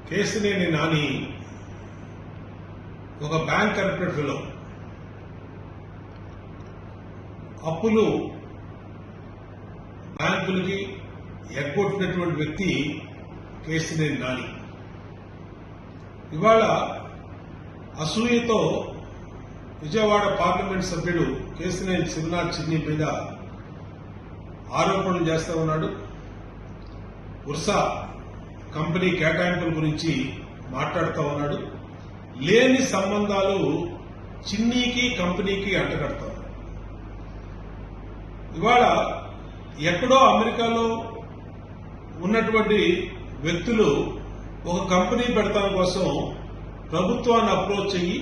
కేశినేని నాని ఒక bank corrupted fellow. అప్పులు బ్యాంకులకి ఎగ్గొట్టినటువంటి వ్యక్తి కేశినేని నాని. ఇవాళ అసూయతో విజయవాడ పార్లమెంట్ సభ్యుడు కేశినేని శివనాథ్ చిన్ని మీద ఆరోపణలు చేస్తా ఉన్నాడు. ఉర్సా కంపెనీ కేటాయింపుల గురించి మాట్లాడుతూ ఉన్నాడు. లేని సంబంధాలు చిన్నీకి కంపెనీకి అంటగడతారు. ఇవాళ ఎక్కడో అమెరికాలో ఉన్నటువంటి వ్యక్తులు ఒక కంపెనీ పెడతాం కోసం ప్రభుత్వాన్ని అప్రోచ్ అయ్యి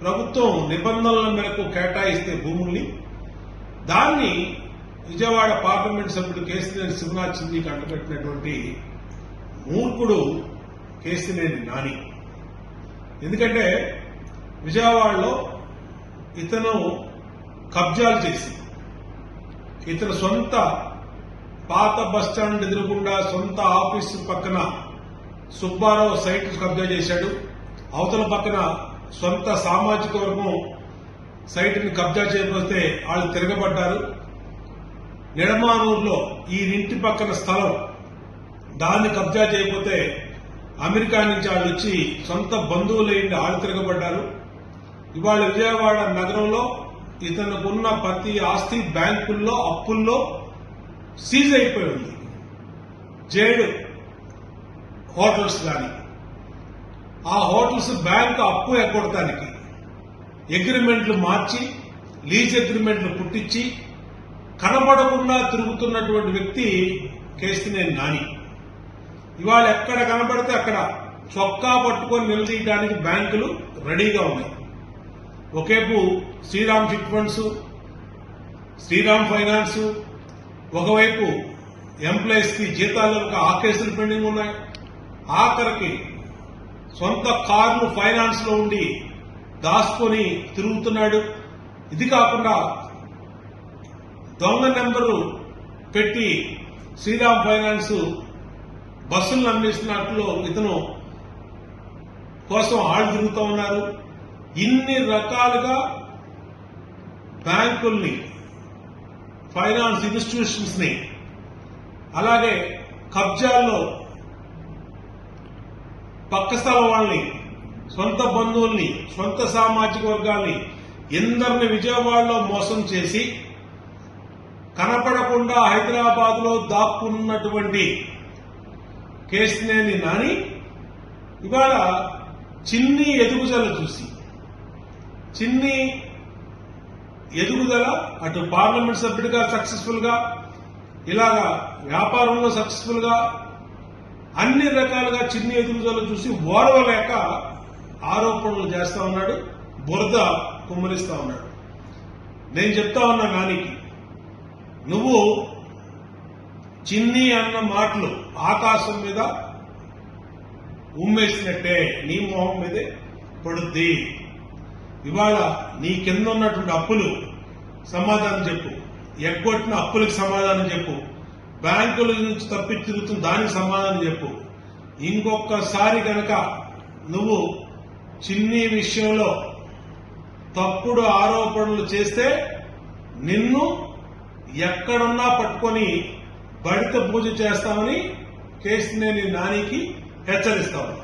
ప్రభుత్వం నిబంధనల మేరకు కేటాయిస్తే భూముల్ని దాన్ని విజయవాడ పార్లమెంట్ సభ్యుడు కేశినేని శివనాథ్ చిన్నికి అంటగట్టినటువంటి మూర్ఖుడు కేశినేని నాని. ఎందుకంటే విజయవాడలో ఇతను కబ్జాలు చేసి ఇతను సొంత పాత బస్టాండ్ ఎదురుకుండా సొంత ఆఫీసు పక్కన సుబ్బారావు సైట్ కబ్జా చేశాడు. అవతల పక్కన సొంత సామాజిక వర్గం సైట్ని కబ్జా చేయకపోతే వాళ్ళు తిరగబడ్డారు. నిడమానూరులో ఈ ఇంటి పక్కన స్థలం దాన్ని కబ్జా చేయకపోతే అమెరికా నుంచి వాళ్ళు వచ్చి సొంత బంధువులైండి వాళ్ళు తిరగబడ్డారు. ఇవాళ విజయవాడ నగరంలో ఇతనుకున్న ప్రతి ఆస్తి బ్యాంకుల్లో అప్పుల్లో సీజ్ అయిపోయి ఉంది. జేడ్ హోటల్స్ కానీ ఆ హోటల్స్ బ్యాంకు అప్పు ఎగ్గొడటానికి అగ్రిమెంట్లు మార్చి లీజ్ అగ్రిమెంట్లు పుట్టించి కనబడకుండా తిరుగుతున్నటువంటి వ్యక్తి కేశినేని నాని. ఇవాళ ఎక్కడ కనబడితే అక్కడ చొక్కా పట్టుకొని నిలదీయడానికి బ్యాంకులు రెడీగా ఉన్నాయి. ఒకేపు Shriram chit funds, Shriram finance, ఒకవైపు ఎంప్లాయీస్ కి జీతాలకు ఆ కేసులు పెండింగ్ ఉన్నాయి. ఆఖరికి సొంత కార్లు ఫైనాన్స్ లో ఉండి దాచుకొని తిరుగుతున్నాడు. ఇది కాకుండా దొంగ నెంబరు పెట్టి శ్రీరామ్ ఫైనాన్స్ బస్సులను అమ్మేసినట్లు ఇతను కోసం ఆళ్ళు తిరుగుతూ ఉన్నారు. ఇన్ని రకాలుగా బ్యాంకుల్ని, ఫైనాన్స్ ఇన్స్టిట్యూషన్స్ ని, అలాగే కబ్జాల్లో పక్క స్థలం వాళ్ళని, సొంత బంధువుల్ని, సొంత సామాజిక వర్గాల్ని ఎందరిని విజయవాడలో మోసం చేసి కనపడకుండా హైదరాబాద్ లో దాక్కున్నటువంటి కేశినేని నాని ఇవాళ చిన్ని ఎదుగుదల చూసి, చిన్ని ఎదుగుదల అటు పార్లమెంట్ సభ్యుడిగా సక్సెస్ఫుల్ గా, ఇలాగా వ్యాపారంలో సక్సెస్ఫుల్ గా, అన్ని రకాలుగా చిన్ని ఎదుగుదల చూసి ఓర్వలేక ఆరోపణలు చేస్తా ఉన్నాడు, బురద కుమ్మరిస్తా ఉన్నాడు. నేను చెప్తా ఉన్నా నానికి, నువ్వు చిన్ని అన్న మాటలు ఆకాశం మీద ఉమ్మేసినట్టే నీ మొహం మీదే పడుద్ది. ఇవాళ నీ కింద ఉన్నటువంటి అప్పులు సమాధానం చెప్పు, ఎగ్గొట్టిన అప్పులకు సమాధానం చెప్పు, బ్యాంకుల నుంచి తప్పి తిరుగుతున్న దానికి సమాధానం చెప్పు. ఇంకొకసారి కనుక నువ్వు చిన్ని విషయంలో తప్పుడు ఆరోపణలు చేస్తే నిన్ను ఎక్కడున్నా పట్టుకొని బడిత పూజ చేస్తామని కేశినేని నానికి హెచ్చరిస్తాము.